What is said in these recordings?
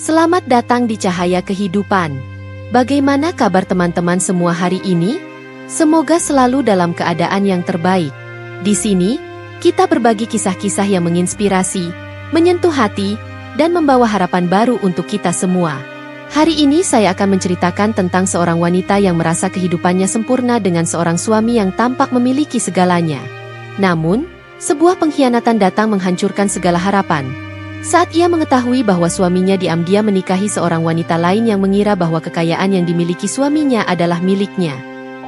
Selamat datang di Cahaya Kehidupan. Bagaimana kabar teman-teman semua hari ini? Semoga selalu dalam keadaan yang terbaik. Di sini, kita berbagi kisah-kisah yang menginspirasi, menyentuh hati, dan membawa harapan baru untuk kita semua. Hari ini saya akan menceritakan tentang seorang wanita yang merasa kehidupannya sempurna dengan seorang suami yang tampak memiliki segalanya. Namun, sebuah pengkhianatan datang menghancurkan segala harapan. Saat ia mengetahui bahwa suaminya diam-diam menikahi seorang wanita lain yang mengira bahwa kekayaan yang dimiliki suaminya adalah miliknya.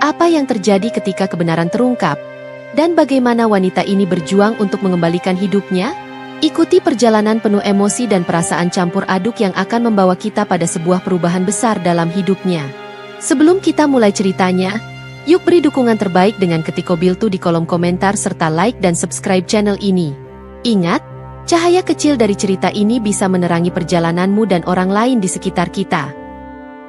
Apa yang terjadi ketika kebenaran terungkap? Dan bagaimana wanita ini berjuang untuk mengembalikan hidupnya? Ikuti perjalanan penuh emosi dan perasaan campur aduk yang akan membawa kita pada sebuah perubahan besar dalam hidupnya. Sebelum kita mulai ceritanya, yuk beri dukungan terbaik dengan ketik Kobiltu di kolom komentar serta like dan subscribe channel ini. Ingat, cahaya kecil dari cerita ini bisa menerangi perjalananmu dan orang lain di sekitar kita.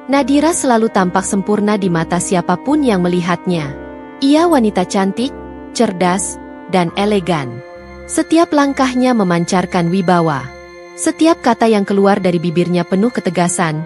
Nadira selalu tampak sempurna di mata siapapun yang melihatnya. Ia wanita cantik, cerdas, dan elegan. Setiap langkahnya memancarkan wibawa. Setiap kata yang keluar dari bibirnya penuh ketegasan,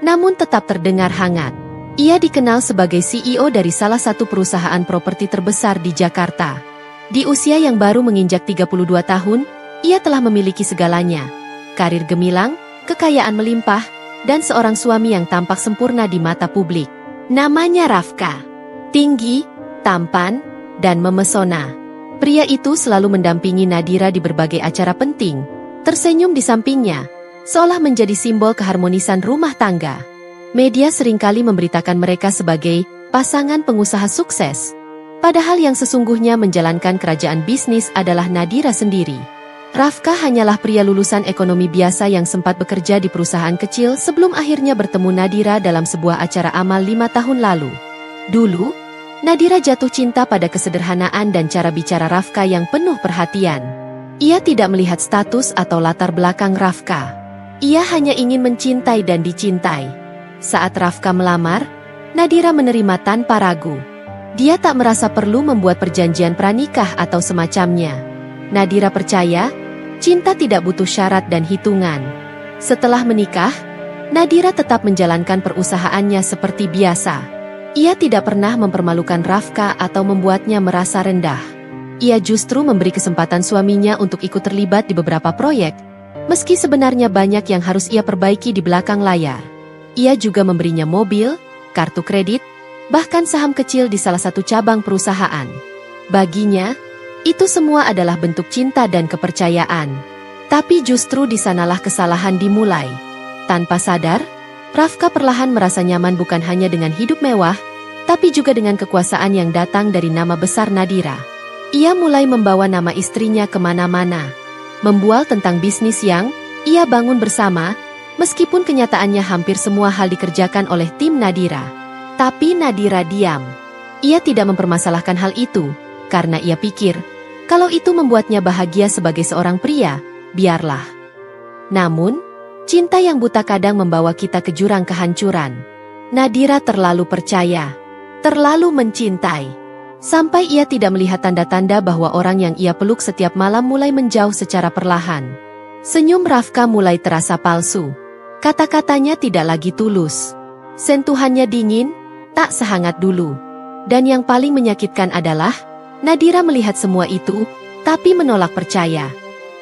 namun tetap terdengar hangat. Ia dikenal sebagai CEO dari salah satu perusahaan properti terbesar di Jakarta. Di usia yang baru menginjak 32 tahun, ia telah memiliki segalanya, karir gemilang, kekayaan melimpah, dan seorang suami yang tampak sempurna di mata publik. Namanya Rafka. Tinggi, tampan, dan memesona. Pria itu selalu mendampingi Nadira di berbagai acara penting, tersenyum di sampingnya, seolah menjadi simbol keharmonisan rumah tangga. Media seringkali memberitakan mereka sebagai pasangan pengusaha sukses. Padahal yang sesungguhnya menjalankan kerajaan bisnis adalah Nadira sendiri. Rafka hanyalah pria lulusan ekonomi biasa yang sempat bekerja di perusahaan kecil sebelum akhirnya bertemu Nadira dalam sebuah acara amal 5 tahun lalu. Dulu, Nadira jatuh cinta pada kesederhanaan dan cara bicara Rafka yang penuh perhatian. Ia tidak melihat status atau latar belakang Rafka. Ia hanya ingin mencintai dan dicintai. Saat Rafka melamar, Nadira menerima tanpa ragu. Dia tak merasa perlu membuat perjanjian pranikah atau semacamnya. Nadira percaya, cinta tidak butuh syarat dan hitungan. Setelah menikah, Nadira tetap menjalankan perusahaannya seperti biasa. Ia tidak pernah mempermalukan Rafka atau membuatnya merasa rendah. Ia justru memberi kesempatan suaminya untuk ikut terlibat di beberapa proyek, meski sebenarnya banyak yang harus ia perbaiki di belakang layar. Ia juga memberinya mobil, kartu kredit, bahkan saham kecil di salah satu cabang perusahaan. Baginya, itu semua adalah bentuk cinta dan kepercayaan. Tapi justru di sanalah kesalahan dimulai. Tanpa sadar, Rafka perlahan merasa nyaman bukan hanya dengan hidup mewah, tapi juga dengan kekuasaan yang datang dari nama besar Nadira. Ia mulai membawa nama istrinya kemana-mana, membual tentang bisnis yang ia bangun bersama, meskipun kenyataannya hampir semua hal dikerjakan oleh tim Nadira. Tapi Nadira diam. Ia tidak mempermasalahkan hal itu, karena ia pikir, kalau itu membuatnya bahagia sebagai seorang pria, biarlah. Namun, cinta yang buta kadang membawa kita ke jurang kehancuran. Nadira terlalu percaya, terlalu mencintai, sampai ia tidak melihat tanda-tanda bahwa orang yang ia peluk setiap malam mulai menjauh secara perlahan. Senyum Rafka mulai terasa palsu. Kata-katanya tidak lagi tulus. Sentuhannya dingin, tak sehangat dulu. Dan yang paling menyakitkan adalah, Nadira melihat semua itu, tapi menolak percaya.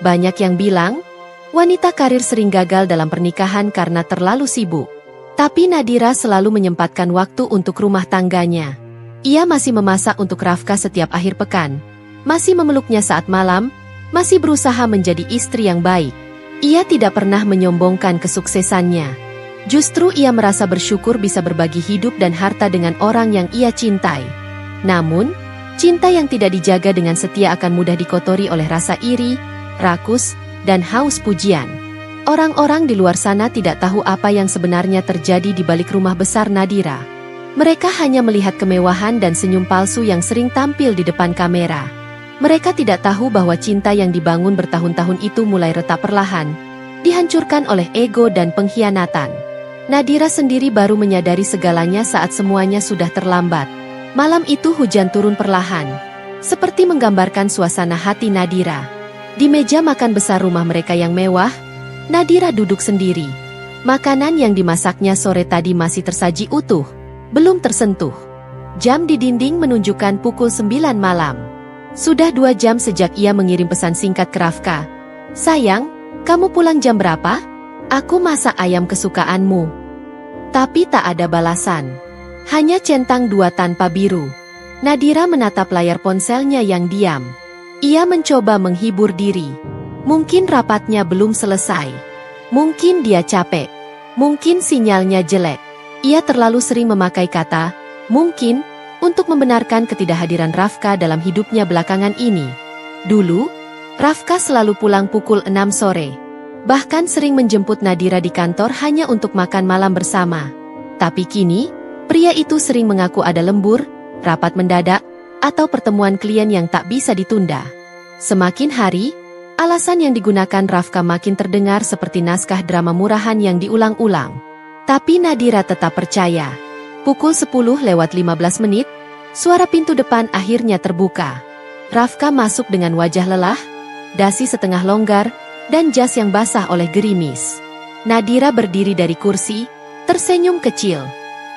Banyak yang bilang, wanita karir sering gagal dalam pernikahan karena terlalu sibuk. Tapi Nadira selalu menyempatkan waktu untuk rumah tangganya. Ia masih memasak untuk Rafka setiap akhir pekan, masih memeluknya saat malam, masih berusaha menjadi istri yang baik. Ia tidak pernah menyombongkan kesuksesannya. Justru ia merasa bersyukur bisa berbagi hidup dan harta dengan orang yang ia cintai. Namun, cinta yang tidak dijaga dengan setia akan mudah dikotori oleh rasa iri, rakus, dan haus pujian. Orang-orang di luar sana tidak tahu apa yang sebenarnya terjadi di balik rumah besar Nadira. Mereka hanya melihat kemewahan dan senyum palsu yang sering tampil di depan kamera. Mereka tidak tahu bahwa cinta yang dibangun bertahun-tahun itu mulai retak perlahan, dihancurkan oleh ego dan pengkhianatan. Nadira sendiri baru menyadari segalanya saat semuanya sudah terlambat. Malam itu hujan turun perlahan, seperti menggambarkan suasana hati Nadira. Di meja makan besar rumah mereka yang mewah, Nadira duduk sendiri. Makanan yang dimasaknya sore tadi masih tersaji utuh, belum tersentuh. Jam di dinding menunjukkan pukul 9 malam. Sudah 2 jam sejak ia mengirim pesan singkat ke Rafka. "Sayang, kamu pulang jam berapa? Aku masak ayam kesukaanmu." Tapi tak ada balasan. Hanya centang 2 tanpa biru. Nadira menatap layar ponselnya yang diam. Ia mencoba menghibur diri. Mungkin rapatnya belum selesai. Mungkin dia capek. Mungkin sinyalnya jelek. Ia terlalu sering memakai kata "mungkin" untuk membenarkan ketidakhadiran Rafka dalam hidupnya belakangan ini. Dulu, Rafka selalu pulang pukul 6 sore. Bahkan sering menjemput Nadira di kantor hanya untuk makan malam bersama. Tapi kini, pria itu sering mengaku ada lembur, rapat mendadak, atau pertemuan klien yang tak bisa ditunda. Semakin hari, alasan yang digunakan Rafka makin terdengar seperti naskah drama murahan yang diulang-ulang. Tapi Nadira tetap percaya. Pukul 10:15, suara pintu depan akhirnya terbuka. Rafka masuk dengan wajah lelah, dasi setengah longgar, dan jas yang basah oleh gerimis. Nadira berdiri dari kursi, tersenyum kecil.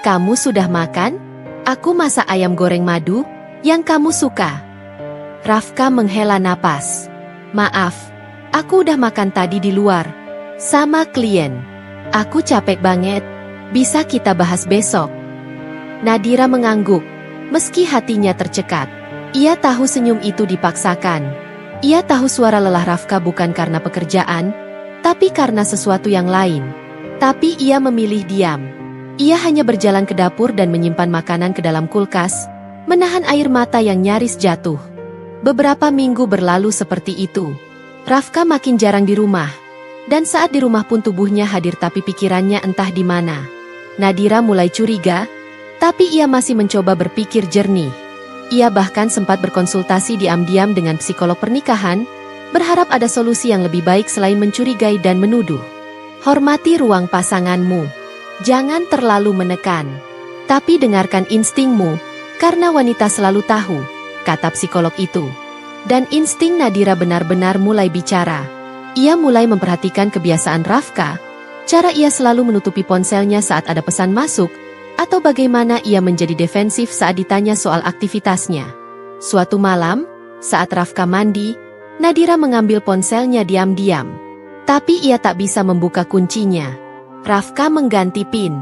"Kamu sudah makan? Aku masak ayam goreng madu, yang kamu suka." Rafka menghela napas. "Maaf, aku udah makan tadi di luar, sama klien. Aku capek banget, bisa kita bahas besok?" Nadira mengangguk, meski hatinya tercekat. Ia tahu senyum itu dipaksakan. Ia tahu suara lelah Rafka bukan karena pekerjaan, tapi karena sesuatu yang lain. Tapi ia memilih diam. Ia hanya berjalan ke dapur dan menyimpan makanan ke dalam kulkas, menahan air mata yang nyaris jatuh. Beberapa minggu berlalu seperti itu. Rafka makin jarang di rumah. Dan saat di rumah pun tubuhnya hadir tapi pikirannya entah di mana. Nadira mulai curiga, tapi ia masih mencoba berpikir jernih. Ia bahkan sempat berkonsultasi diam-diam dengan psikolog pernikahan, berharap ada solusi yang lebih baik selain mencurigai dan menuduh. "Hormati ruang pasanganmu. Jangan terlalu menekan. Tapi dengarkan instingmu, karena wanita selalu tahu," kata psikolog itu. Dan insting Nadira benar-benar mulai bicara. Ia mulai memperhatikan kebiasaan Rafka, cara ia selalu menutupi ponselnya saat ada pesan masuk, atau bagaimana ia menjadi defensif saat ditanya soal aktivitasnya. Suatu malam, saat Rafka mandi, Nadira mengambil ponselnya diam-diam. Tapi ia tak bisa membuka kuncinya. Rafka mengganti PIN.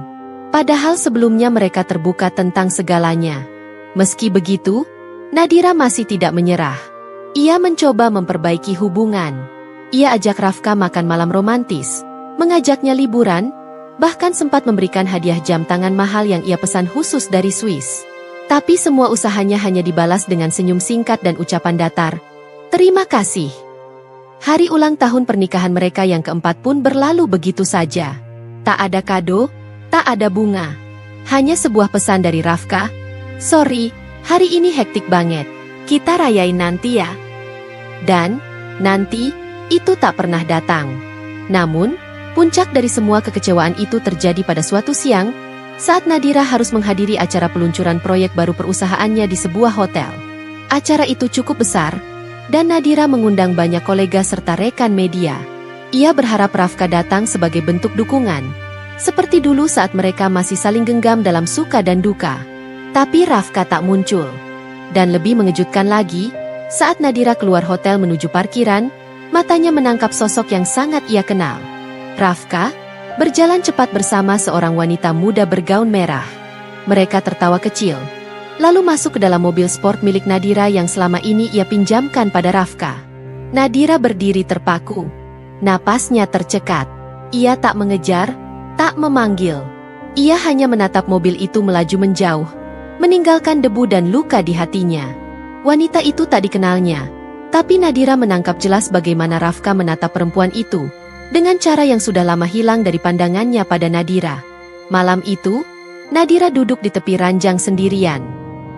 Padahal sebelumnya mereka terbuka tentang segalanya. Meski begitu, Nadira masih tidak menyerah. Ia mencoba memperbaiki hubungan. Ia ajak Rafka makan malam romantis, mengajaknya liburan, bahkan sempat memberikan hadiah jam tangan mahal yang ia pesan khusus dari Swiss. Tapi semua usahanya hanya dibalas dengan senyum singkat dan ucapan datar, "Terima kasih." Hari ulang tahun pernikahan mereka yang keempat pun berlalu begitu saja. Tak ada kado, tak ada bunga. Hanya sebuah pesan dari Rafka, "Sorry, hari ini hektik banget. Kita rayain nanti ya." Dan, nanti, itu tak pernah datang. Namun, puncak dari semua kekecewaan itu terjadi pada suatu siang, saat Nadira harus menghadiri acara peluncuran proyek baru perusahaannya di sebuah hotel. Acara itu cukup besar, dan Nadira mengundang banyak kolega serta rekan media. Ia berharap Rafka datang sebagai bentuk dukungan, seperti dulu saat mereka masih saling genggam dalam suka dan duka. Tapi Rafka tak muncul. Dan lebih mengejutkan lagi, saat Nadira keluar hotel menuju parkiran, matanya menangkap sosok yang sangat ia kenal. Rafka berjalan cepat bersama seorang wanita muda bergaun merah. Mereka tertawa kecil, lalu masuk ke dalam mobil sport milik Nadira yang selama ini ia pinjamkan pada Rafka. Nadira berdiri terpaku. Napasnya tercekat. Ia tak mengejar, tak memanggil. Ia hanya menatap mobil itu melaju menjauh, meninggalkan debu dan luka di hatinya. Wanita itu tak dikenalnya, tapi Nadira menangkap jelas bagaimana Rafka menatap perempuan itu, dengan cara yang sudah lama hilang dari pandangannya pada Nadira. Malam itu, Nadira duduk di tepi ranjang sendirian.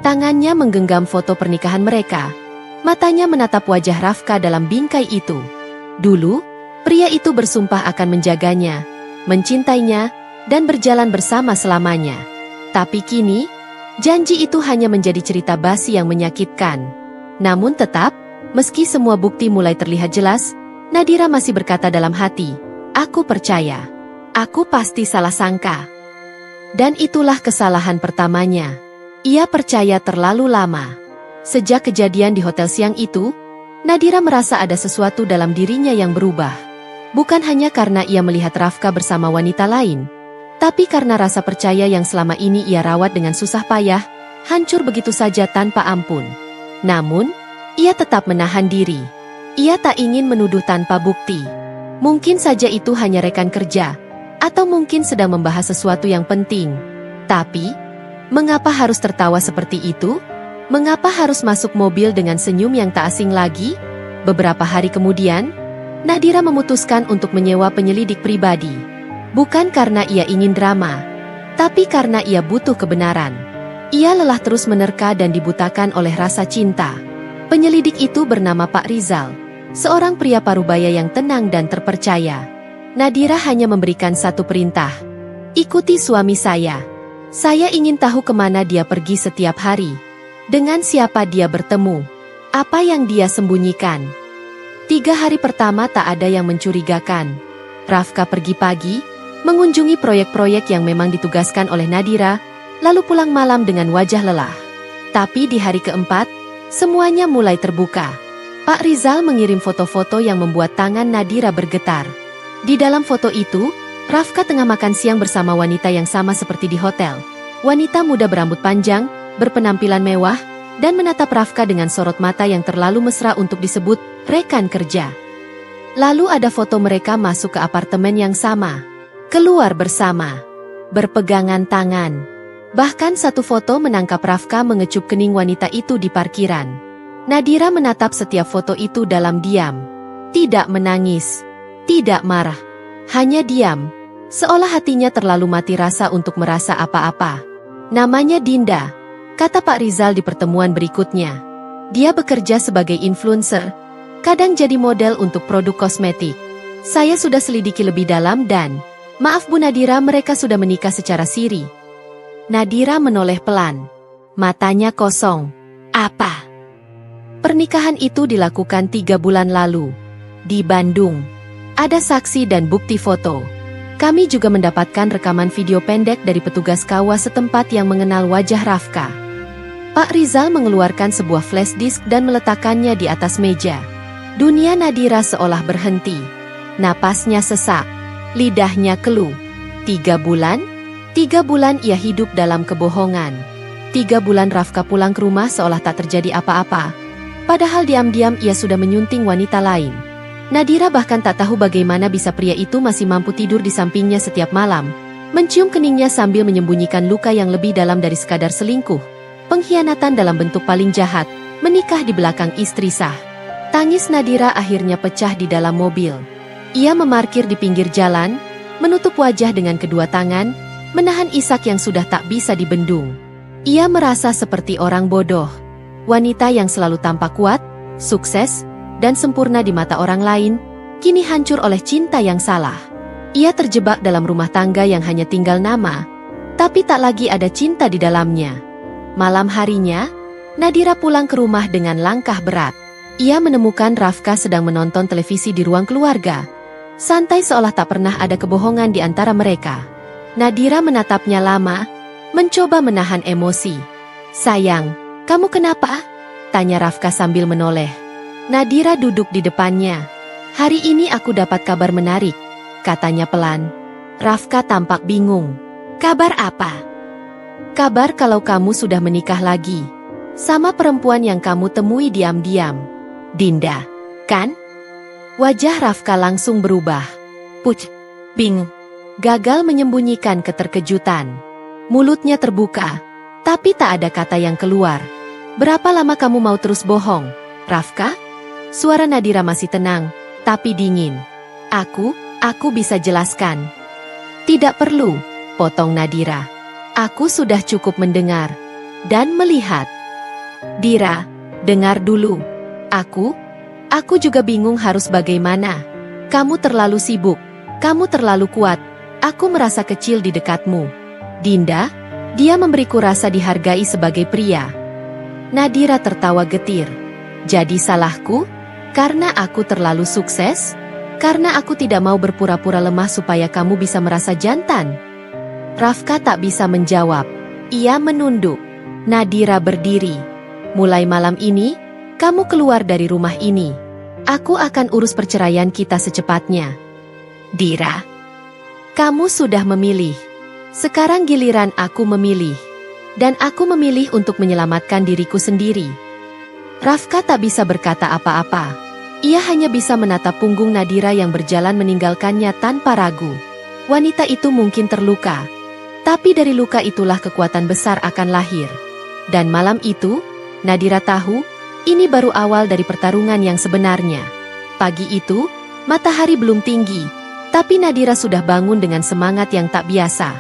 Tangannya menggenggam foto pernikahan mereka. Matanya menatap wajah Rafka dalam bingkai itu. Dulu, pria itu bersumpah akan menjaganya, mencintainya, dan berjalan bersama selamanya. Tapi kini, janji itu hanya menjadi cerita basi yang menyakitkan. Namun tetap, meski semua bukti mulai terlihat jelas, Nadira masih berkata dalam hati, "Aku percaya." Aku pasti salah sangka. Dan itulah kesalahan pertamanya. Ia percaya terlalu lama. Sejak kejadian di hotel siang itu, Nadira merasa ada sesuatu dalam dirinya yang berubah. Bukan hanya karena ia melihat Rafka bersama wanita lain, tapi karena rasa percaya yang selama ini ia rawat dengan susah payah, hancur begitu saja tanpa ampun. Namun, ia tetap menahan diri. Ia tak ingin menuduh tanpa bukti. Mungkin saja itu hanya rekan kerja, atau mungkin sedang membahas sesuatu yang penting. Tapi, mengapa harus tertawa seperti itu? Mengapa harus masuk mobil dengan senyum yang tak asing lagi? Beberapa hari kemudian, Nadira memutuskan untuk menyewa penyelidik pribadi. Bukan karena ia ingin drama, tapi karena ia butuh kebenaran. Ia lelah terus menerka dan dibutakan oleh rasa cinta. Penyelidik itu bernama Pak Rizal, seorang pria parubaya yang tenang dan terpercaya. Nadira hanya memberikan satu perintah. Ikuti suami saya. Saya ingin tahu kemana dia pergi setiap hari. Dengan siapa dia bertemu. Apa yang dia sembunyikan. 3 hari pertama tak ada yang mencurigakan. Rafka pergi pagi, mengunjungi proyek-proyek yang memang ditugaskan oleh Nadira, lalu pulang malam dengan wajah lelah. Tapi di hari keempat, semuanya mulai terbuka. Pak Rizal mengirim foto-foto yang membuat tangan Nadira bergetar. Di dalam foto itu, Rafka tengah makan siang bersama wanita yang sama seperti di hotel. Wanita muda berambut panjang, berpenampilan mewah, dan menatap Rafka dengan sorot mata yang terlalu mesra untuk disebut rekan kerja. Lalu ada foto mereka masuk ke apartemen yang sama. Keluar bersama. Berpegangan tangan. Bahkan satu foto menangkap Rafka mengecup kening wanita itu di parkiran. Nadira menatap setiap foto itu dalam diam. Tidak menangis. Tidak marah, hanya diam, seolah hatinya terlalu mati rasa untuk merasa apa-apa. Namanya Dinda, kata Pak Rizal di pertemuan berikutnya. Dia bekerja sebagai influencer, kadang jadi model untuk produk kosmetik. Saya sudah selidiki lebih dalam dan, maaf Bu Nadira, mereka sudah menikah secara siri. Nadira menoleh pelan, matanya kosong. Apa? Pernikahan itu dilakukan 3 bulan lalu, di Bandung. Ada saksi dan bukti foto. Kami juga mendapatkan rekaman video pendek dari petugas KUA setempat yang mengenal wajah Rafka. Pak Rizal mengeluarkan sebuah flash disk dan meletakkannya di atas meja. Dunia Nadira seolah berhenti. Napasnya sesak. Lidahnya keluh. 3 bulan? 3 bulan ia hidup dalam kebohongan. 3 bulan Rafka pulang ke rumah seolah tak terjadi apa-apa. Padahal diam-diam ia sudah menyunting wanita lain. Nadira bahkan tak tahu bagaimana bisa pria itu masih mampu tidur di sampingnya setiap malam, mencium keningnya sambil menyembunyikan luka yang lebih dalam dari sekadar selingkuh, pengkhianatan dalam bentuk paling jahat, menikah di belakang istri sah. Tangis Nadira akhirnya pecah di dalam mobil. Ia memarkir di pinggir jalan, menutup wajah dengan kedua tangan, menahan isak yang sudah tak bisa dibendung. Ia merasa seperti orang bodoh. Wanita yang selalu tampak kuat, sukses, dan sempurna di mata orang lain, kini hancur oleh cinta yang salah. Ia terjebak dalam rumah tangga yang hanya tinggal nama, tapi tak lagi ada cinta di dalamnya. Malam harinya, Nadira pulang ke rumah dengan langkah berat. Ia menemukan Rafka sedang menonton televisi di ruang keluarga. Santai seolah tak pernah ada kebohongan di antara mereka. Nadira menatapnya lama, mencoba menahan emosi. Sayang, kamu kenapa? Tanya Rafka sambil menoleh. Nadira duduk di depannya. Hari ini aku dapat kabar menarik, katanya pelan. Rafka tampak bingung. Kabar apa? Kabar kalau kamu sudah menikah lagi. Sama perempuan yang kamu temui diam-diam. Dinda, kan? Wajah Rafka langsung berubah. Puc, bingung. Gagal menyembunyikan keterkejutan. Mulutnya terbuka, tapi tak ada kata yang keluar. Berapa lama kamu mau terus bohong, Rafka? Suara Nadira masih tenang, tapi dingin. Aku bisa jelaskan. Tidak perlu, potong Nadira. Aku sudah cukup mendengar dan melihat. Dira, dengar dulu. Aku juga bingung harus bagaimana. Kamu terlalu sibuk, kamu terlalu kuat. Aku merasa kecil di dekatmu. Dinda, dia memberiku rasa dihargai sebagai pria. Nadira tertawa getir. Jadi salahku? Karena aku terlalu sukses? Karena aku tidak mau berpura-pura lemah supaya kamu bisa merasa jantan. Rafka tak bisa menjawab. Ia menunduk. Nadira berdiri. Mulai malam ini, kamu keluar dari rumah ini. Aku akan urus perceraian kita secepatnya. Dira, kamu sudah memilih. Sekarang giliran aku memilih. Dan aku memilih untuk menyelamatkan diriku sendiri. Rafka tak bisa berkata apa-apa. Ia hanya bisa menatap punggung Nadira yang berjalan meninggalkannya tanpa ragu. Wanita itu mungkin terluka. Tapi dari luka itulah kekuatan besar akan lahir. Dan malam itu, Nadira tahu, ini baru awal dari pertarungan yang sebenarnya. Pagi itu, matahari belum tinggi, tapi Nadira sudah bangun dengan semangat yang tak biasa.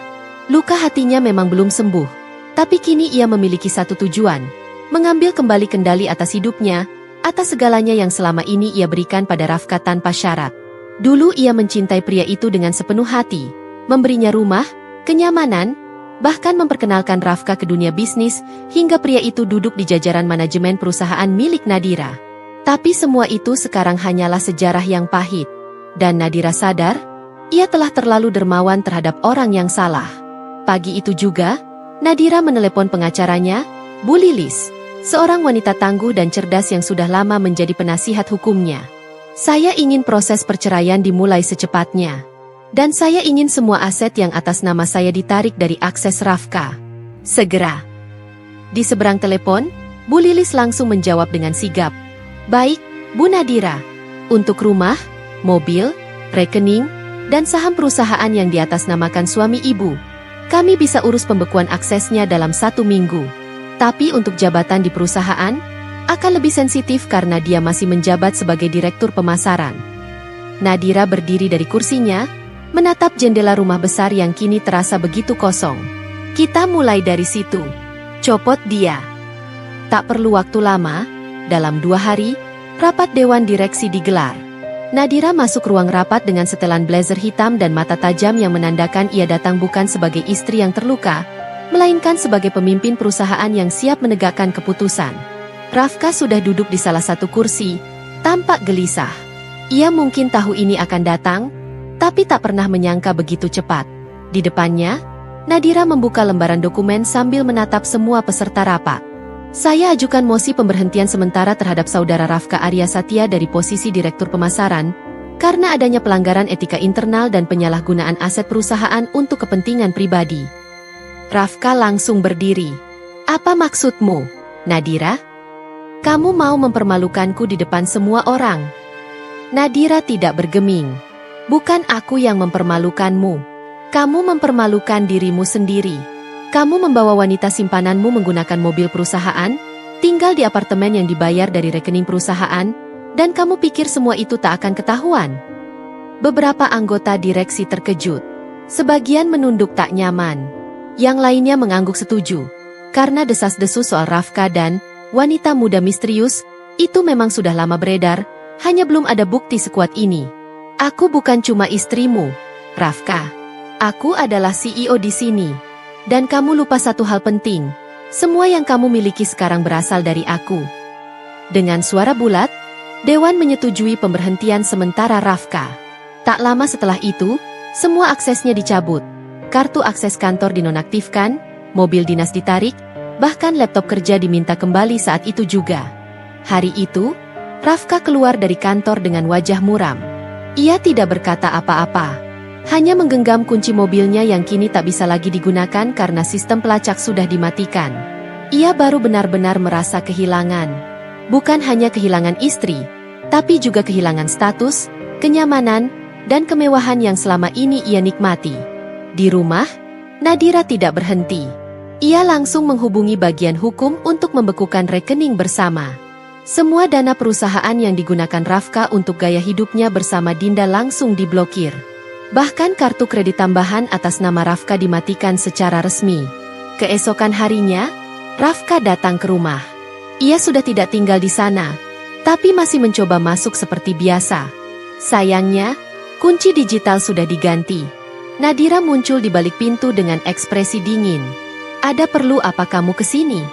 Luka hatinya memang belum sembuh, tapi kini ia memiliki satu tujuan, mengambil kembali kendali atas hidupnya, atas segalanya yang selama ini ia berikan pada Rafka tanpa syarat. Dulu ia mencintai pria itu dengan sepenuh hati, memberinya rumah, kenyamanan, bahkan memperkenalkan Rafka ke dunia bisnis, hingga pria itu duduk di jajaran manajemen perusahaan milik Nadira. Tapi semua itu sekarang hanyalah sejarah yang pahit. Dan Nadira sadar, ia telah terlalu dermawan terhadap orang yang salah. Pagi itu juga, Nadira menelepon pengacaranya, Bu Lilis. Seorang wanita tangguh dan cerdas yang sudah lama menjadi penasihat hukumnya. Saya ingin proses perceraian dimulai secepatnya. Dan saya ingin semua aset yang atas nama saya ditarik dari akses Rafka. Segera. Di seberang telepon, Bu Lilis langsung menjawab dengan sigap. Baik, Bu Nadira. Untuk rumah, mobil, rekening, dan saham perusahaan yang diatasnamakan suami ibu, kami bisa urus pembekuan aksesnya dalam 1 minggu. Tapi untuk jabatan di perusahaan, akan lebih sensitif karena dia masih menjabat sebagai direktur pemasaran. Nadira berdiri dari kursinya, menatap jendela rumah besar yang kini terasa begitu kosong. Kita mulai dari situ. Copot dia. Tak perlu waktu lama, dalam 2 hari, rapat dewan direksi digelar. Nadira masuk ruang rapat dengan setelan blazer hitam dan mata tajam yang menandakan ia datang bukan sebagai istri yang terluka, melainkan sebagai pemimpin perusahaan yang siap menegakkan keputusan. Rafka sudah duduk di salah satu kursi, tampak gelisah. Ia mungkin tahu ini akan datang, tapi tak pernah menyangka begitu cepat. Di depannya, Nadira membuka lembaran dokumen sambil menatap semua peserta rapat. Saya ajukan mosi pemberhentian sementara terhadap saudara Rafka Arya Satya dari posisi direktur pemasaran, karena adanya pelanggaran etika internal dan penyalahgunaan aset perusahaan untuk kepentingan pribadi. Rafka langsung berdiri. Apa maksudmu, Nadira? Kamu mau mempermalukanku di depan semua orang? Nadira tidak bergeming. Bukan aku yang mempermalukanmu. Kamu mempermalukan dirimu sendiri. Kamu membawa wanita simpananmu menggunakan mobil perusahaan, tinggal di apartemen yang dibayar dari rekening perusahaan, dan kamu pikir semua itu tak akan ketahuan? Beberapa anggota direksi terkejut. Sebagian menunduk tak nyaman. Yang lainnya mengangguk setuju, karena desas-desus soal Rafka dan wanita muda misterius, itu memang sudah lama beredar, hanya belum ada bukti sekuat ini. Aku bukan cuma istrimu, Rafka. Aku adalah CEO di sini. Dan kamu lupa satu hal penting, semua yang kamu miliki sekarang berasal dari aku. Dengan suara bulat, Dewan menyetujui pemberhentian sementara Rafka. Tak lama setelah itu, semua aksesnya dicabut. Kartu akses kantor dinonaktifkan, mobil dinas ditarik, bahkan laptop kerja diminta kembali saat itu juga. Hari itu, Rafka keluar dari kantor dengan wajah muram. Ia tidak berkata apa-apa, hanya menggenggam kunci mobilnya yang kini tak bisa lagi digunakan karena sistem pelacak sudah dimatikan. Ia baru benar-benar merasa kehilangan. Bukan hanya kehilangan istri, tapi juga kehilangan status, kenyamanan, dan kemewahan yang selama ini ia nikmati. Di rumah, Nadira tidak berhenti. Ia langsung menghubungi bagian hukum untuk membekukan rekening bersama. Semua dana perusahaan yang digunakan Rafka untuk gaya hidupnya bersama Dinda langsung diblokir. Bahkan kartu kredit tambahan atas nama Rafka dimatikan secara resmi. Keesokan harinya, Rafka datang ke rumah. Ia sudah tidak tinggal di sana, tapi masih mencoba masuk seperti biasa. Sayangnya, kunci digital sudah diganti. Nadira muncul di balik pintu dengan ekspresi dingin. Ada perlu apa kamu kesini?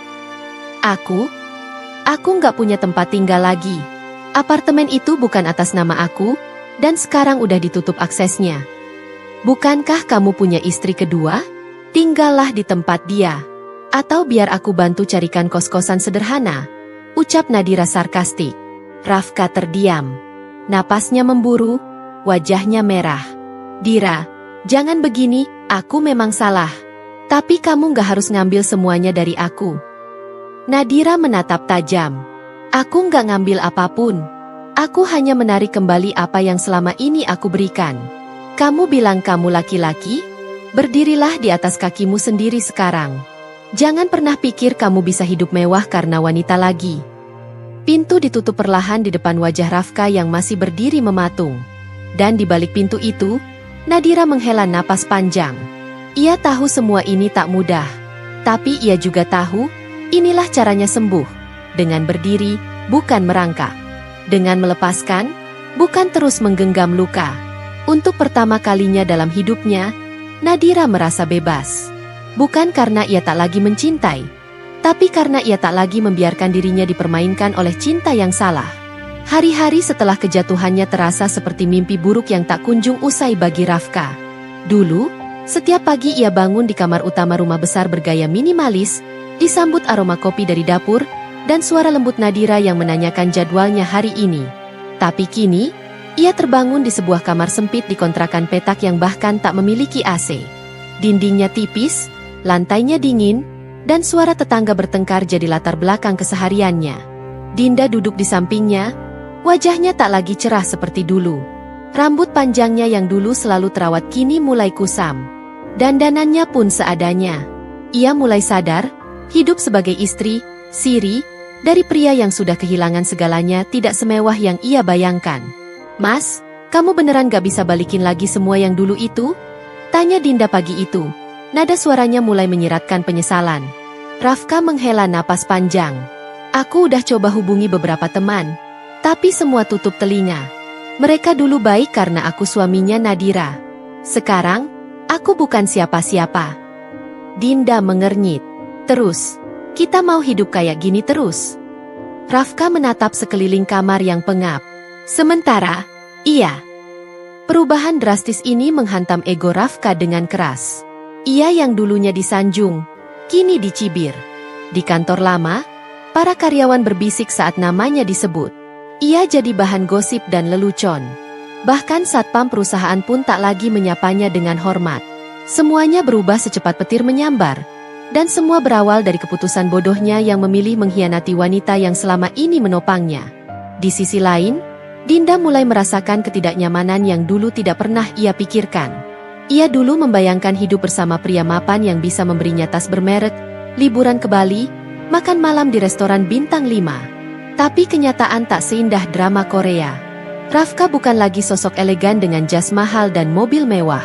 Aku nggak punya tempat tinggal lagi. Apartemen itu bukan atas nama aku, dan sekarang udah ditutup aksesnya. Bukankah kamu punya istri kedua? Tinggallah di tempat dia. Atau biar aku bantu carikan kos-kosan sederhana, ucap Nadira sarkastik. Rafka terdiam. Napasnya memburu, wajahnya merah. Dira, jangan begini, aku memang salah. Tapi kamu gak harus ngambil semuanya dari aku. Nadira menatap tajam. Aku gak ngambil apapun. Aku hanya menarik kembali apa yang selama ini aku berikan. Kamu bilang kamu laki-laki? Berdirilah di atas kakimu sendiri sekarang. Jangan pernah pikir kamu bisa hidup mewah karena wanita lagi. Pintu ditutup perlahan di depan wajah Rafka yang masih berdiri mematung. Dan di balik pintu itu, Nadira menghela napas panjang. Ia tahu semua ini tak mudah. Tapi ia juga tahu, inilah caranya sembuh. Dengan berdiri, bukan merangkak. Dengan melepaskan, bukan terus menggenggam luka. Untuk pertama kalinya dalam hidupnya, Nadira merasa bebas. Bukan karena ia tak lagi mencintai, tapi karena ia tak lagi membiarkan dirinya dipermainkan oleh cinta yang salah. Hari-hari setelah kejatuhannya terasa seperti mimpi buruk yang tak kunjung usai bagi Rafka. Dulu, setiap pagi ia bangun di kamar utama rumah besar bergaya minimalis, disambut aroma kopi dari dapur, dan suara lembut Nadira yang menanyakan jadwalnya hari ini. Tapi kini, ia terbangun di sebuah kamar sempit di kontrakan petak yang bahkan tak memiliki AC. Dindingnya tipis, lantainya dingin, dan suara tetangga bertengkar jadi latar belakang kesehariannya. Dinda duduk di sampingnya, wajahnya tak lagi cerah seperti dulu. Rambut panjangnya yang dulu selalu terawat kini mulai kusam. Dandanannya pun seadanya. Ia mulai sadar, hidup sebagai istri, siri, dari pria yang sudah kehilangan segalanya tidak semewah yang ia bayangkan. Mas, kamu beneran gak bisa balikin lagi semua yang dulu itu? Tanya Dinda pagi itu. Nada suaranya mulai menyiratkan penyesalan. Rafka menghela napas panjang. Aku udah coba hubungi beberapa teman, tapi semua tutup telinga. Mereka dulu baik karena aku suaminya Nadira. Sekarang, aku bukan siapa-siapa. Dinda mengernyit. Terus, kita mau hidup kayak gini terus? Rafka menatap sekeliling kamar yang pengap. Sementara, iya. Perubahan drastis ini menghantam ego Rafka dengan keras. Ia yang dulunya disanjung, kini dicibir. Di kantor lama, para karyawan berbisik saat namanya disebut. Ia jadi bahan gosip dan lelucon. Bahkan satpam perusahaan pun tak lagi menyapanya dengan hormat. Semuanya berubah secepat petir menyambar. Dan semua berawal dari keputusan bodohnya yang memilih mengkhianati wanita yang selama ini menopangnya. Di sisi lain, Dinda mulai merasakan ketidaknyamanan yang dulu tidak pernah ia pikirkan. Ia dulu membayangkan hidup bersama pria mapan yang bisa memberinya tas bermerek, liburan ke Bali, makan malam di restoran bintang 5. Tapi kenyataan tak seindah drama Korea. Rafka bukan lagi sosok elegan dengan jas mahal dan mobil mewah.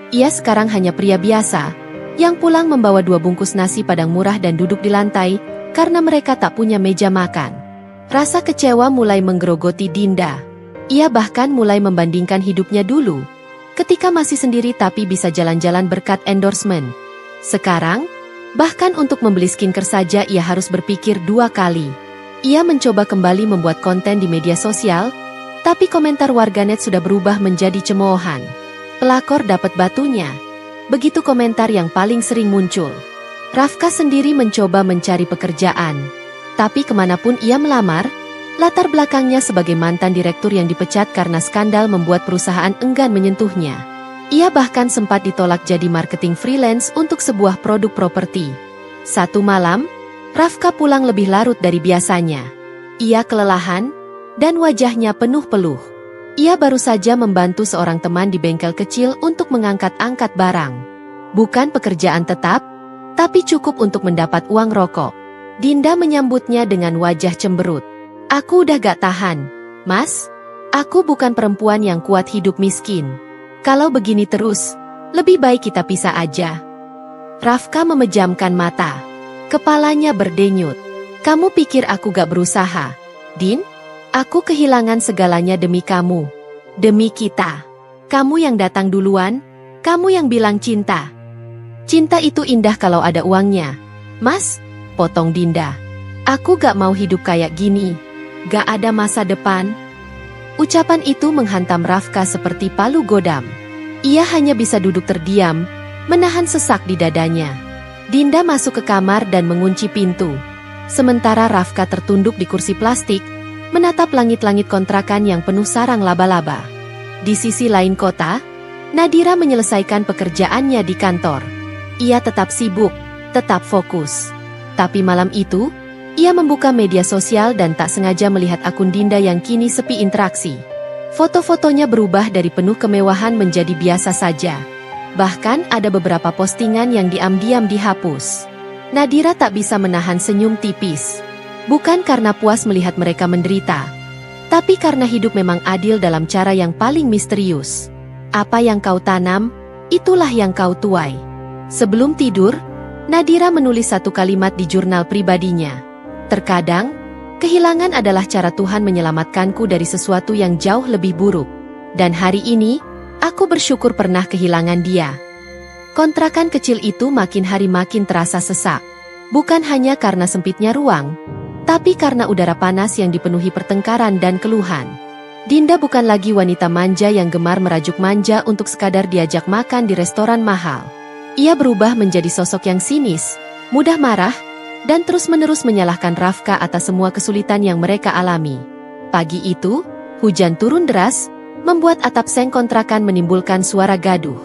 Ia sekarang hanya pria biasa, yang pulang membawa 2 bungkus nasi padang murah dan duduk di lantai, karena mereka tak punya meja makan. Rasa kecewa mulai menggerogoti Dinda. Ia bahkan mulai membandingkan hidupnya dulu, ketika masih sendiri tapi bisa jalan-jalan berkat endorsement. Sekarang, bahkan untuk membeli skincare saja ia harus berpikir 2 kali. Ia mencoba kembali membuat konten di media sosial, tapi komentar warganet sudah berubah menjadi cemoohan. Pelakor dapat batunya. Begitu komentar yang paling sering muncul. Rafka sendiri mencoba mencari pekerjaan. Tapi kemanapun ia melamar, latar belakangnya sebagai mantan direktur yang dipecat karena skandal membuat perusahaan enggan menyentuhnya. Ia bahkan sempat ditolak jadi marketing freelance untuk sebuah produk properti. Satu malam, Rafka pulang lebih larut dari biasanya. Ia kelelahan, dan wajahnya penuh peluh. Ia baru saja membantu seorang teman di bengkel kecil untuk mengangkat-angkat barang. Bukan pekerjaan tetap, tapi cukup untuk mendapat uang rokok. Dinda menyambutnya dengan wajah cemberut. Aku udah gak tahan, Mas. Aku bukan perempuan yang kuat hidup miskin. Kalau begini terus, lebih baik kita pisah aja. Rafka memejamkan mata. Kepalanya berdenyut. Kamu pikir aku gak berusaha, Din? Aku kehilangan segalanya demi kamu. Demi kita. Kamu yang datang duluan, kamu yang bilang cinta. Cinta itu indah kalau ada uangnya. Mas, potong Dinda. Aku gak mau hidup kayak gini. Gak ada masa depan. Ucapan itu menghantam Rafka seperti palu godam. Ia hanya bisa duduk terdiam, menahan sesak di dadanya. Dinda masuk ke kamar dan mengunci pintu. Sementara Rafka tertunduk di kursi plastik, menatap langit-langit kontrakan yang penuh sarang laba-laba. Di sisi lain kota, Nadira menyelesaikan pekerjaannya di kantor. Ia tetap sibuk, tetap fokus. Tapi malam itu, ia membuka media sosial dan tak sengaja melihat akun Dinda yang kini sepi interaksi. Foto-fotonya berubah dari penuh kemewahan menjadi biasa saja. Bahkan ada beberapa postingan yang diam-diam dihapus. Nadira tak bisa menahan senyum tipis. Bukan karena puas melihat mereka menderita, tapi karena hidup memang adil dalam cara yang paling misterius. Apa yang kau tanam, itulah yang kau tuai. Sebelum tidur, Nadira menulis satu kalimat di jurnal pribadinya. Terkadang, kehilangan adalah cara Tuhan menyelamatkanku dari sesuatu yang jauh lebih buruk. Dan hari ini, aku bersyukur pernah kehilangan dia. Kontrakan kecil itu makin hari makin terasa sesak. Bukan hanya karena sempitnya ruang, tapi karena udara panas yang dipenuhi pertengkaran dan keluhan. Dinda bukan lagi wanita manja yang gemar merajuk manja untuk sekadar diajak makan di restoran mahal. Ia berubah menjadi sosok yang sinis, mudah marah, dan terus-menerus menyalahkan Rafka atas semua kesulitan yang mereka alami. Pagi itu, hujan turun deras, membuat atap seng kontrakan menimbulkan suara gaduh.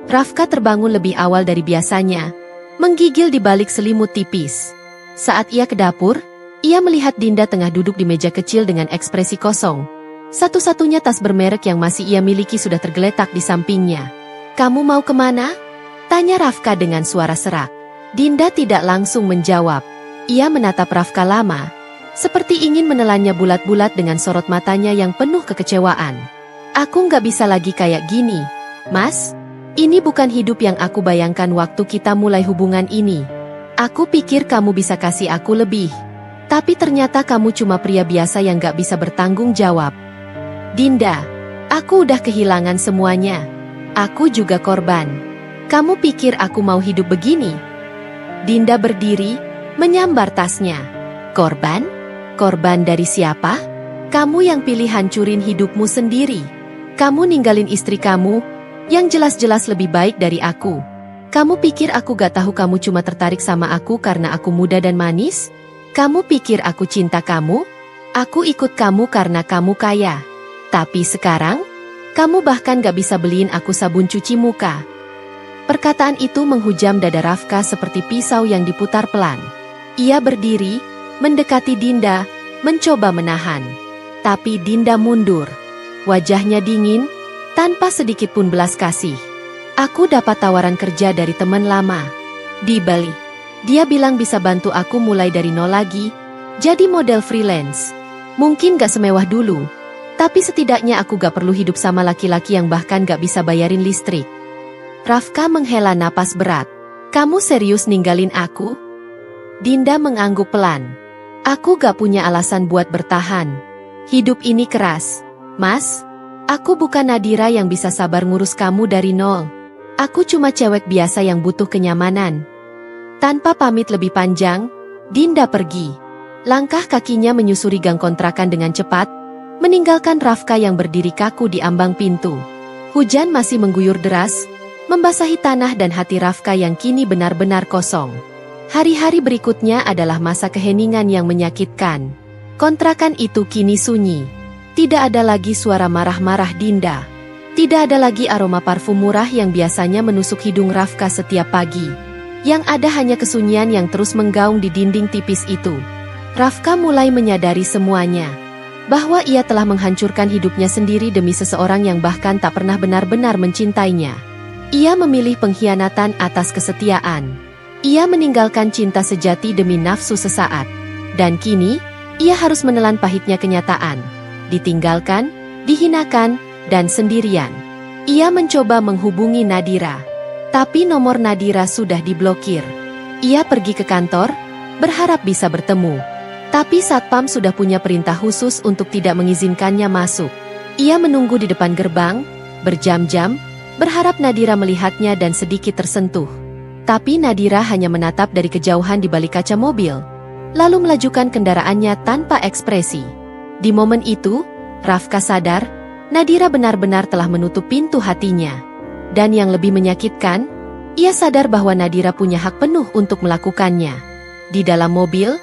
Rafka terbangun lebih awal dari biasanya, menggigil di balik selimut tipis. Saat ia ke dapur, ia melihat Dinda tengah duduk di meja kecil dengan ekspresi kosong. Satu-satunya tas bermerek yang masih ia miliki sudah tergeletak di sampingnya. "Kamu mau kemana?" tanya Rafka dengan suara serak. Dinda tidak langsung menjawab. Ia menatap Rafka lama, seperti ingin menelannya bulat-bulat dengan sorot matanya yang penuh kekecewaan. "Aku nggak bisa lagi kayak gini, Mas. Ini bukan hidup yang aku bayangkan waktu kita mulai hubungan ini. Aku pikir kamu bisa kasih aku lebih. Tapi ternyata kamu cuma pria biasa yang gak bisa bertanggung jawab. Dinda, aku udah kehilangan semuanya. Aku juga korban. Kamu pikir aku mau hidup begini?" Dinda berdiri, menyambar tasnya. "Korban? Korban dari siapa? Kamu yang pilih hancurin hidupmu sendiri. Kamu ninggalin istri kamu, yang jelas-jelas lebih baik dari aku. Kamu pikir aku gak tahu kamu cuma tertarik sama aku karena aku muda dan manis? Kamu pikir aku cinta kamu? Aku ikut kamu karena kamu kaya. Tapi sekarang, kamu bahkan gak bisa beliin aku sabun cuci muka." Perkataan itu menghujam dada Rafka seperti pisau yang diputar pelan. Ia berdiri, mendekati Dinda, mencoba menahan. Tapi Dinda mundur. Wajahnya dingin, tanpa sedikit pun belas kasih. "Aku dapat tawaran kerja dari teman lama di Bali. Dia bilang bisa bantu aku mulai dari nol lagi, jadi model freelance. Mungkin gak semewah dulu, tapi setidaknya aku gak perlu hidup sama laki-laki yang bahkan gak bisa bayarin listrik." Rafka menghela napas berat. "Kamu serius ninggalin aku?" Dinda mengangguk pelan. "Aku gak punya alasan buat bertahan. Hidup ini keras, Mas. Aku bukan Nadira yang bisa sabar ngurus kamu dari nol. Aku cuma cewek biasa yang butuh kenyamanan." Tanpa pamit lebih panjang, Dinda pergi. Langkah kakinya menyusuri gang kontrakan dengan cepat, meninggalkan Rafka yang berdiri kaku di ambang pintu. Hujan masih mengguyur deras, membasahi tanah dan hati Rafka yang kini benar-benar kosong. Hari-hari berikutnya adalah masa keheningan yang menyakitkan. Kontrakan itu kini sunyi. Tidak ada lagi suara marah-marah Dinda. Tidak ada lagi aroma parfum murah yang biasanya menusuk hidung Rafka setiap pagi. Yang ada hanya kesunyian yang terus menggaung di dinding tipis itu. Rafka mulai menyadari semuanya. Bahwa ia telah menghancurkan hidupnya sendiri demi seseorang yang bahkan tak pernah benar-benar mencintainya. Ia memilih pengkhianatan atas kesetiaan. Ia meninggalkan cinta sejati demi nafsu sesaat. Dan kini, ia harus menelan pahitnya kenyataan. Ditinggalkan, dihinakan, dan sendirian. Ia mencoba menghubungi Nadira. Tapi nomor Nadira sudah diblokir. Ia pergi ke kantor, berharap bisa bertemu. Tapi Satpam sudah punya perintah khusus untuk tidak mengizinkannya masuk. Ia menunggu di depan gerbang, berjam-jam, berharap Nadira melihatnya dan sedikit tersentuh. Tapi Nadira hanya menatap dari kejauhan di balik kaca mobil, lalu melajukan kendaraannya tanpa ekspresi. Di momen itu, Rafka sadar, Nadira benar-benar telah menutup pintu hatinya. Dan yang lebih menyakitkan, ia sadar bahwa Nadira punya hak penuh untuk melakukannya. Di dalam mobil,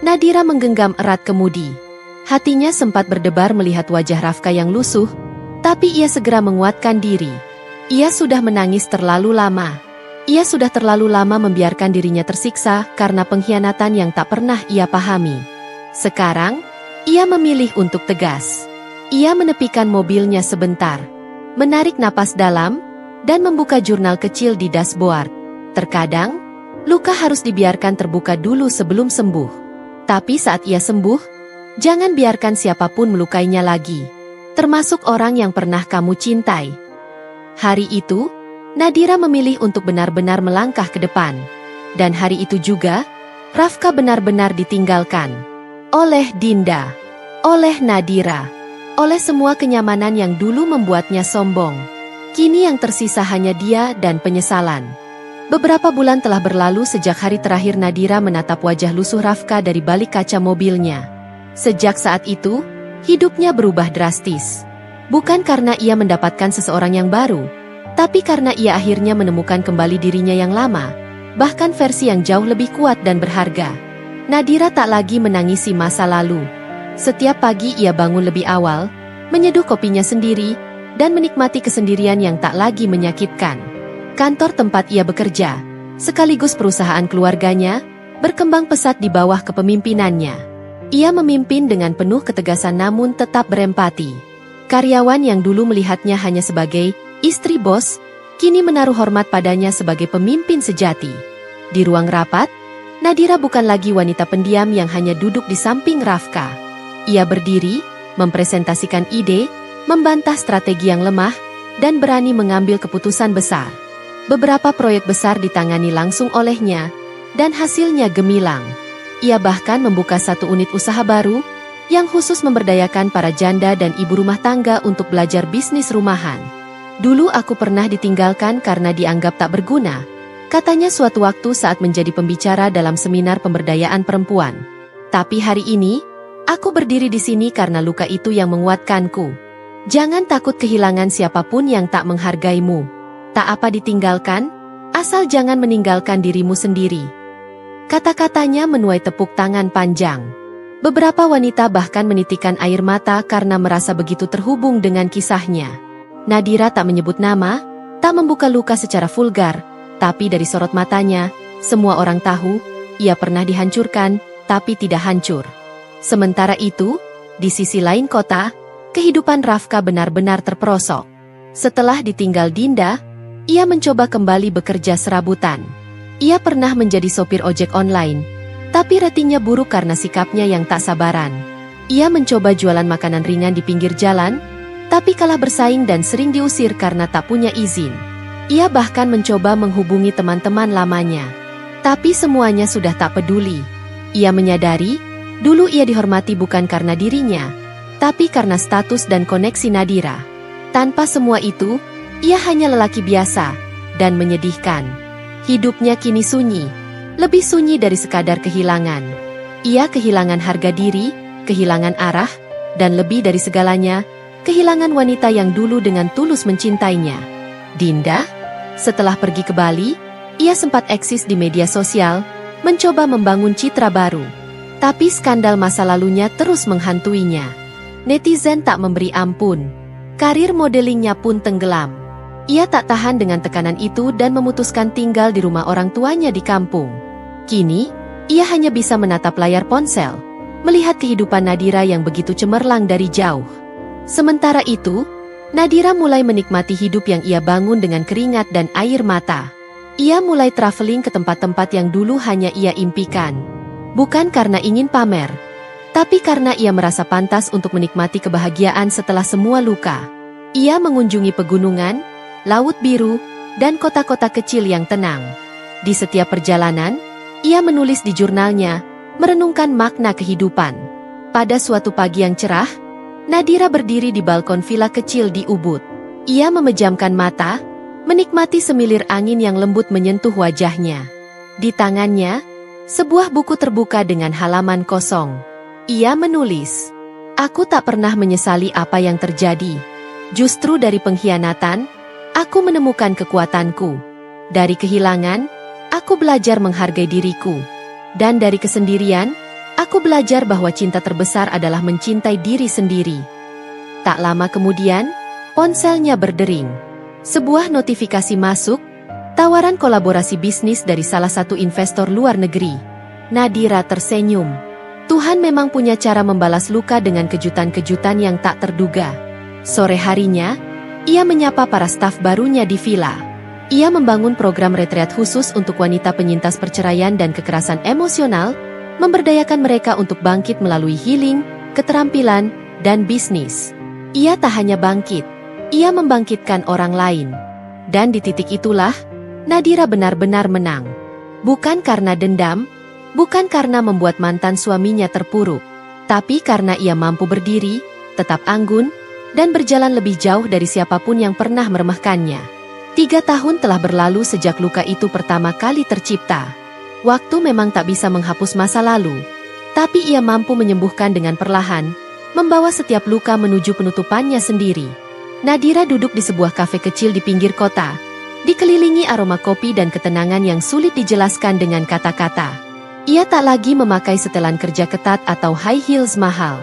Nadira menggenggam erat kemudi. Hatinya sempat berdebar melihat wajah Rafka yang lusuh, tapi ia segera menguatkan diri. Ia sudah menangis terlalu lama. Ia sudah terlalu lama membiarkan dirinya tersiksa karena pengkhianatan yang tak pernah ia pahami. Sekarang, ia memilih untuk tegas. Ia menepikan mobilnya sebentar, menarik napas dalam, dan membuka jurnal kecil di dashboard. Terkadang, luka harus dibiarkan terbuka dulu sebelum sembuh. Tapi saat ia sembuh, jangan biarkan siapapun melukainya lagi, termasuk orang yang pernah kamu cintai. Hari itu, Nadira memilih untuk benar-benar melangkah ke depan. Dan hari itu juga, Rafka benar-benar ditinggalkan. Oleh Dinda, oleh Nadira, oleh semua kenyamanan yang dulu membuatnya sombong. Kini yang tersisa hanya dia dan penyesalan. Beberapa bulan telah berlalu sejak hari terakhir Nadira menatap wajah lusuh Rafka dari balik kaca mobilnya. Sejak saat itu, hidupnya berubah drastis. Bukan karena ia mendapatkan seseorang yang baru, tapi karena ia akhirnya menemukan kembali dirinya yang lama, bahkan versi yang jauh lebih kuat dan berharga. Nadira tak lagi menangisi masa lalu. Setiap pagi ia bangun lebih awal, menyeduh kopinya sendiri, dan menikmati kesendirian yang tak lagi menyakitkan. Kantor tempat ia bekerja, sekaligus perusahaan keluarganya, berkembang pesat di bawah kepemimpinannya. Ia memimpin dengan penuh ketegasan namun tetap berempati. Karyawan yang dulu melihatnya hanya sebagai istri bos, kini menaruh hormat padanya sebagai pemimpin sejati. Di ruang rapat, Nadira bukan lagi wanita pendiam yang hanya duduk di samping Rafka. Ia berdiri, mempresentasikan ide, membantah strategi yang lemah, dan berani mengambil keputusan besar. Beberapa proyek besar ditangani langsung olehnya, dan hasilnya gemilang. Ia bahkan membuka satu unit usaha baru, yang khusus memberdayakan para janda dan ibu rumah tangga untuk belajar bisnis rumahan. Dulu aku pernah ditinggalkan karena dianggap tak berguna, katanya suatu waktu saat menjadi pembicara dalam seminar pemberdayaan perempuan. Tapi hari ini, aku berdiri di sini karena luka itu yang menguatkanku. Jangan takut kehilangan siapapun yang tak menghargaimu. Tak apa ditinggalkan, asal jangan meninggalkan dirimu sendiri. Kata-katanya menuai tepuk tangan panjang. Beberapa wanita bahkan menitikan air mata karena merasa begitu terhubung dengan kisahnya. Nadira tak menyebut nama, tak membuka luka secara vulgar, tapi dari sorot matanya, semua orang tahu, ia pernah dihancurkan, tapi tidak hancur. Sementara itu, di sisi lain kota, kehidupan Rafka benar-benar terperosok. Setelah ditinggal Dinda, ia mencoba kembali bekerja serabutan. Ia pernah menjadi sopir ojek online, tapi ratingnya buruk karena sikapnya yang tak sabaran. Ia mencoba jualan makanan ringan di pinggir jalan, tapi kalah bersaing dan sering diusir karena tak punya izin. Ia bahkan mencoba menghubungi teman-teman lamanya. Tapi semuanya sudah tak peduli. Ia menyadari, dulu ia dihormati bukan karena dirinya, tapi karena status dan koneksi Nadira. Tanpa semua itu, ia hanya lelaki biasa, dan menyedihkan. Hidupnya kini sunyi, lebih sunyi dari sekadar kehilangan. Ia kehilangan harga diri, kehilangan arah, dan lebih dari segalanya, kehilangan wanita yang dulu dengan tulus mencintainya. Dinda, setelah pergi ke Bali, ia sempat eksis di media sosial, mencoba membangun citra baru. Tapi skandal masa lalunya terus menghantuinya. Netizen tak memberi ampun. Karir modelingnya pun tenggelam. Ia tak tahan dengan tekanan itu dan memutuskan tinggal di rumah orang tuanya di kampung. Kini, ia hanya bisa menatap layar ponsel, melihat kehidupan Nadira yang begitu cemerlang dari jauh. Sementara itu, Nadira mulai menikmati hidup yang ia bangun dengan keringat dan air mata. Ia mulai traveling ke tempat-tempat yang dulu hanya ia impikan. Bukan karena ingin pamer, tapi karena ia merasa pantas untuk menikmati kebahagiaan setelah semua luka. Ia mengunjungi pegunungan, laut biru, dan kota-kota kecil yang tenang. Di setiap perjalanan, ia menulis di jurnalnya, merenungkan makna kehidupan. Pada suatu pagi yang cerah, Nadira berdiri di balkon villa kecil di Ubud. Ia memejamkan mata, menikmati semilir angin yang lembut menyentuh wajahnya. Di tangannya, sebuah buku terbuka dengan halaman kosong. Ia menulis, Aku tak pernah menyesali apa yang terjadi. Justru dari pengkhianatan, aku menemukan kekuatanku. Dari kehilangan, aku belajar menghargai diriku. Dan dari kesendirian, aku belajar bahwa cinta terbesar adalah mencintai diri sendiri. Tak lama kemudian, ponselnya berdering. Sebuah notifikasi masuk, tawaran kolaborasi bisnis dari salah satu investor luar negeri. Nadira tersenyum. Tuhan memang punya cara membalas luka dengan kejutan-kejutan yang tak terduga. Sore harinya, ia menyapa para staf barunya di villa. Ia membangun program retreat khusus untuk wanita penyintas perceraian dan kekerasan emosional, memberdayakan mereka untuk bangkit melalui healing, keterampilan, dan bisnis. Ia tak hanya bangkit, ia membangkitkan orang lain. Dan di titik itulah, Nadira benar-benar menang. Bukan karena dendam, bukan karena membuat mantan suaminya terpuruk, tapi karena ia mampu berdiri, tetap anggun, dan berjalan lebih jauh dari siapapun yang pernah meremehkannya. 3 tahun telah berlalu sejak luka itu pertama kali tercipta. Waktu memang tak bisa menghapus masa lalu, tapi ia mampu menyembuhkan dengan perlahan, membawa setiap luka menuju penutupannya sendiri. Nadira duduk di sebuah kafe kecil di pinggir kota, dikelilingi aroma kopi dan ketenangan yang sulit dijelaskan dengan kata-kata. Ia tak lagi memakai setelan kerja ketat atau high heels mahal.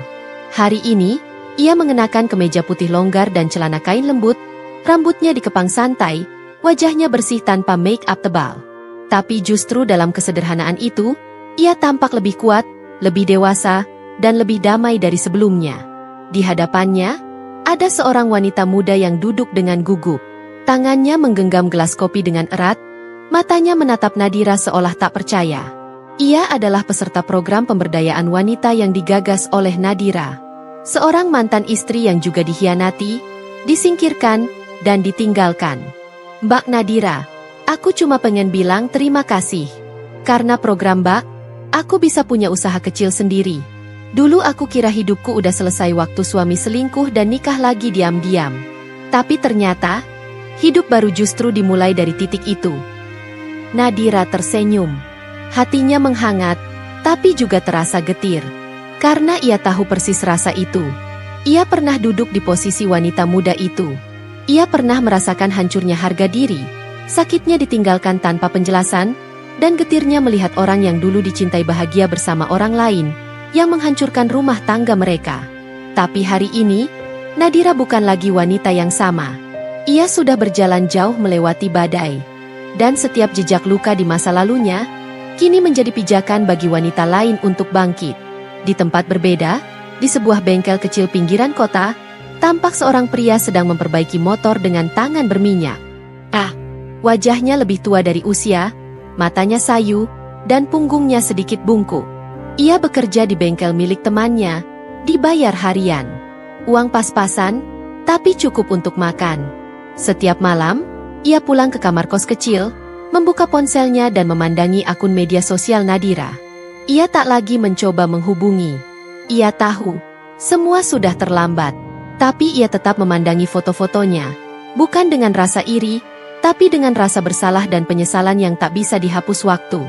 Hari ini, ia mengenakan kemeja putih longgar dan celana kain lembut, rambutnya dikepang santai, wajahnya bersih tanpa make-up tebal. Tapi justru dalam kesederhanaan itu, ia tampak lebih kuat, lebih dewasa, dan lebih damai dari sebelumnya. Di hadapannya, ada seorang wanita muda yang duduk dengan gugup. Tangannya menggenggam gelas kopi dengan erat, matanya menatap Nadira seolah tak percaya. Ia adalah peserta program pemberdayaan wanita yang digagas oleh Nadira. Seorang mantan istri yang juga dikhianati, disingkirkan, dan ditinggalkan. Mbak Nadira, aku cuma pengen bilang terima kasih. Karena program Mbak, aku bisa punya usaha kecil sendiri. Dulu aku kira hidupku udah selesai waktu suami selingkuh dan nikah lagi diam-diam. Tapi ternyata, hidup baru justru dimulai dari titik itu. Nadira tersenyum. Hatinya menghangat, tapi juga terasa getir. Karena ia tahu persis rasa itu. Ia pernah duduk di posisi wanita muda itu. Ia pernah merasakan hancurnya harga diri, sakitnya ditinggalkan tanpa penjelasan, dan getirnya melihat orang yang dulu dicintai bahagia bersama orang lain, yang menghancurkan rumah tangga mereka. Tapi hari ini, Nadira bukan lagi wanita yang sama. Ia sudah berjalan jauh melewati badai. Dan setiap jejak luka di masa lalunya, kini menjadi pijakan bagi wanita lain untuk bangkit. Di tempat berbeda, di sebuah bengkel kecil pinggiran kota, tampak seorang pria sedang memperbaiki motor dengan tangan berminyak. Wajahnya lebih tua dari usia, matanya sayu, dan punggungnya sedikit bungkuk. Ia bekerja di bengkel milik temannya, dibayar harian. Uang pas-pasan, tapi cukup untuk makan. Setiap malam, ia pulang ke kamar kos kecil, membuka ponselnya dan memandangi akun media sosial Nadira. Ia tak lagi mencoba menghubungi. Ia tahu, semua sudah terlambat. Tapi ia tetap memandangi foto-fotonya. Bukan dengan rasa iri, tapi dengan rasa bersalah dan penyesalan yang tak bisa dihapus waktu.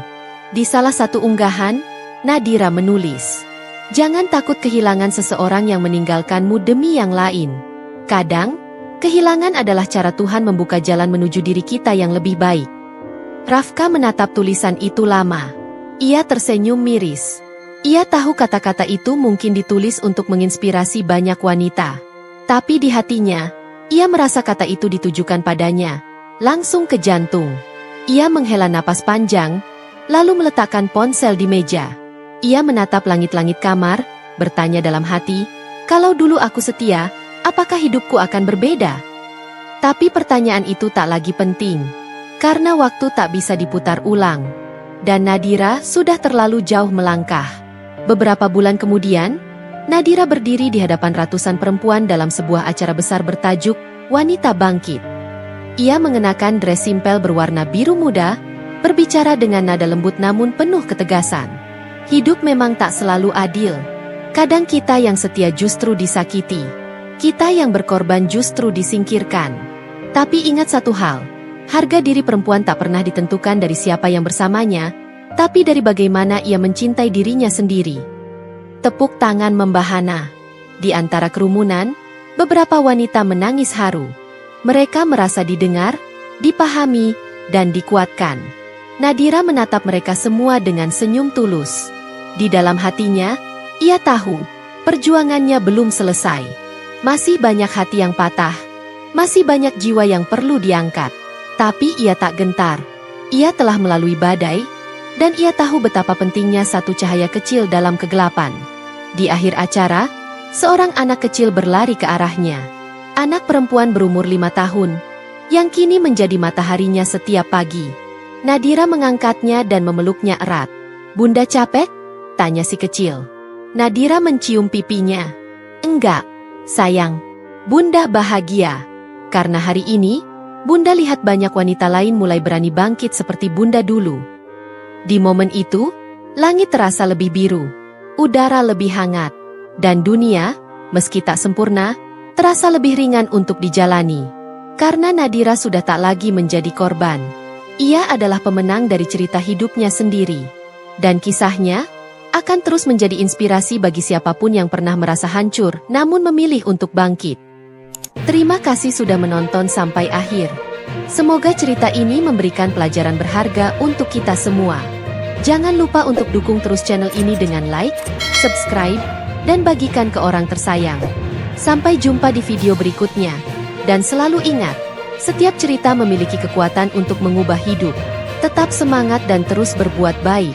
Di salah satu unggahan, Nadira menulis, "Jangan takut kehilangan seseorang yang meninggalkanmu demi yang lain. Kadang, kehilangan adalah cara Tuhan membuka jalan menuju diri kita yang lebih baik." Rafka menatap tulisan itu lama. Ia tersenyum miris. Ia tahu kata-kata itu mungkin ditulis untuk menginspirasi banyak wanita. Tapi di hatinya, ia merasa kata itu ditujukan padanya, langsung ke jantung. Ia menghela napas panjang, lalu meletakkan ponsel di meja. Ia menatap langit-langit kamar, bertanya dalam hati, kalau dulu aku setia, apakah hidupku akan berbeda? Tapi pertanyaan itu tak lagi penting. Karena waktu tak bisa diputar ulang. Dan Nadira sudah terlalu jauh melangkah. Beberapa bulan kemudian, Nadira berdiri di hadapan ratusan perempuan dalam sebuah acara besar bertajuk Wanita Bangkit. Ia mengenakan dress simpel berwarna biru muda, berbicara dengan nada lembut namun penuh ketegasan. Hidup memang tak selalu adil. Kadang kita yang setia justru disakiti. Kita yang berkorban justru disingkirkan. Tapi ingat satu hal. Harga diri perempuan tak pernah ditentukan dari siapa yang bersamanya, tapi dari bagaimana ia mencintai dirinya sendiri. Tepuk tangan membahana. Di antara kerumunan, beberapa wanita menangis haru. Mereka merasa didengar, dipahami, dan dikuatkan. Nadira menatap mereka semua dengan senyum tulus. Di dalam hatinya, ia tahu, perjuangannya belum selesai. Masih banyak hati yang patah, masih banyak jiwa yang perlu diangkat. Tapi ia tak gentar. Ia telah melalui badai, dan ia tahu betapa pentingnya satu cahaya kecil dalam kegelapan. Di akhir acara, seorang anak kecil berlari ke arahnya. Anak perempuan berumur 5 tahun, yang kini menjadi mataharinya setiap pagi. Nadira mengangkatnya dan memeluknya erat. "Bunda capek?" tanya si kecil. Nadira mencium pipinya. "Enggak, sayang. Bunda bahagia. Karena hari ini, Bunda lihat banyak wanita lain mulai berani bangkit seperti Bunda dulu." Di momen itu, langit terasa lebih biru, udara lebih hangat, dan dunia, meski tak sempurna, terasa lebih ringan untuk dijalani. Karena Nadira sudah tak lagi menjadi korban. Ia adalah pemenang dari cerita hidupnya sendiri. Dan kisahnya akan terus menjadi inspirasi bagi siapapun yang pernah merasa hancur namun memilih untuk bangkit. Terima kasih sudah menonton sampai akhir. Semoga cerita ini memberikan pelajaran berharga untuk kita semua. Jangan lupa untuk dukung terus channel ini dengan like, subscribe, dan bagikan ke orang tersayang. Sampai jumpa di video berikutnya. Dan selalu ingat, setiap cerita memiliki kekuatan untuk mengubah hidup. Tetap semangat dan terus berbuat baik.